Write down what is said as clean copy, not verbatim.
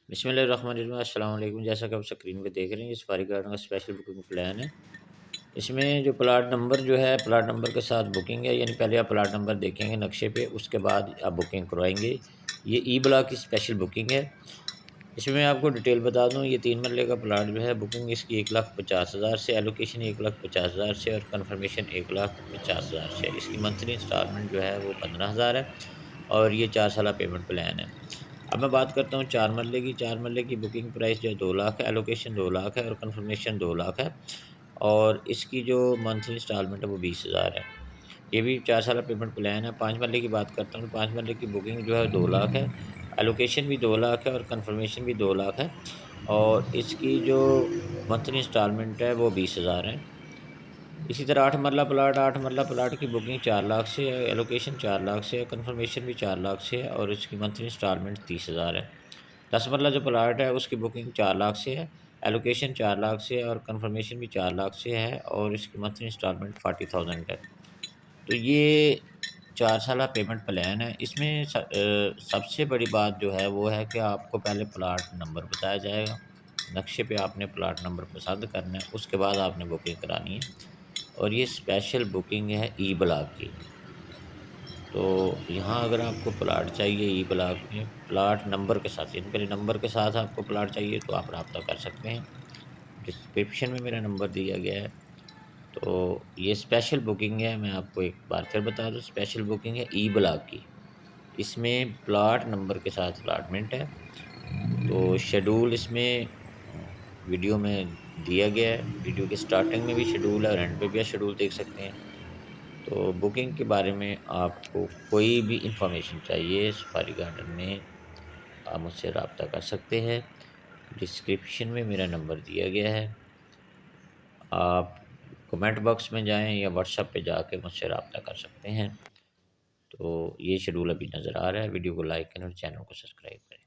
بسم اللہ الرحمن الرحیم، السلام علیکم۔ جیسا کہ آپ اسکرین پہ دیکھ رہے ہیں، یہ سفاری گارڈن کا اسپیشل بکنگ پلان ہے۔ اس میں جو پلاٹ نمبر جو ہے، پلاٹ نمبر کے ساتھ بکنگ ہے، یعنی پہلے آپ پلاٹ نمبر دیکھیں گے نقشے پہ، اس کے بعد آپ بکنگ کروائیں گے۔ یہ ای بلاک کی اسپیشل بکنگ ہے۔ اس میں میں آپ کو ڈیٹیل بتا دوں، یہ 3 مرلے کا پلاٹ جو ہے، بکنگ اس کی 1,50,000 سے، ایلوکیشن 1,50,000 سے، اور کنفرمیشن 1,50,000 سے۔ اس کی منتھلی انسٹالمنٹ جو ہے وہ 15,000 ہے، اور یہ 4 سالہ پیمنٹ پلان ہے۔ اب میں بات کرتا ہوں 4 مرلے کی۔ 4 مرلے کی بکنگ پرائس جو ہے 2 لاکھ ہے، ایلوکیشن 2 لاکھ ہے، اور کنفرمیشن 2 لاکھ ہے، اور اس کی جو منتھلی انسٹالمنٹ ہے وہ 20,000 ہے۔ یہ بھی 4 سالہ پیمنٹ پلان ہے۔ 5 مرلے کی بات کرتا ہوں، 5 مرلے کی بکنگ جو ہے 2 لاکھ ہے، ایلوکیشن بھی 2 لاکھ ہے، اور کنفرمیشن بھی 2 لاکھ ہے، اور اس کی جو منتھلی انسٹالمنٹ ہے وہ 20,000 ہے۔ اسی طرح 8 مرلہ پلاٹ کی بکنگ 4 لاکھ سے ہے، ایلوکیشن 4 لاکھ سے ہے، کنفرمیشن بھی 4 لاکھ سے ہے، اور اس کی منتھلی انسٹالمنٹ 30,000 ہے۔ 10 مرلہ جو پلاٹ ہے اس کی بکنگ 4 لاکھ سے ہے، ایلوکیشن 4 لاکھ سے ہے، اور کنفرمیشن بھی 4 لاکھ سے ہے، اور اس کی منتھلی انسٹالمنٹ 40,000 ہے۔ تو یہ 4 سالہ پیمنٹ پلان ہے۔ اس میں سب سے بڑی بات جو ہے وہ ہے کہ آپ کو پہلے پلاٹ نمبر بتایا جائے گا، نقشے پہ آپ نے پلاٹ نمبر پسند کرنا ہے، اس کے بعد آپ نے بکنگ کرانی ہے، اور یہ اسپیشل بکنگ ہے ای بلاک کی۔ تو یہاں اگر آپ کو پلاٹ چاہیے ای بلاک میں پلاٹ نمبر کے ساتھ، یعنی پہلے نمبر کے ساتھ آپ کو پلاٹ چاہیے تو آپ رابطہ کر سکتے ہیں۔ ڈسکرپشن میں میرا نمبر دیا گیا ہے۔ تو یہ اسپیشل بکنگ ہے، میں آپ کو ایک بار پھر بتا دوں، اسپیشل بکنگ ہے ای بلاک کی۔ اس میں پلاٹ نمبر کے ساتھ الاٹمنٹ ہے۔ تو شیڈول اس میں ویڈیو میں دیا گیا ہے، ویڈیو کے سٹارٹنگ میں بھی شیڈول ہے، اور اینڈ پہ بھی آپ شیڈول دیکھ سکتے ہیں۔ تو بکنگ کے بارے میں آپ کو کوئی بھی انفارمیشن چاہیے سفاری گارڈن میں، آپ مجھ سے رابطہ کر سکتے ہیں۔ ڈسکرپشن میں میرا نمبر دیا گیا ہے، آپ کمنٹ باکس میں جائیں یا واٹس ایپ پہ جا کے مجھ سے رابطہ کر سکتے ہیں۔ تو یہ شیڈول ابھی نظر آ رہا ہے، ویڈیو کو لائک کریں اور چینل کو سبسکرائب کریں۔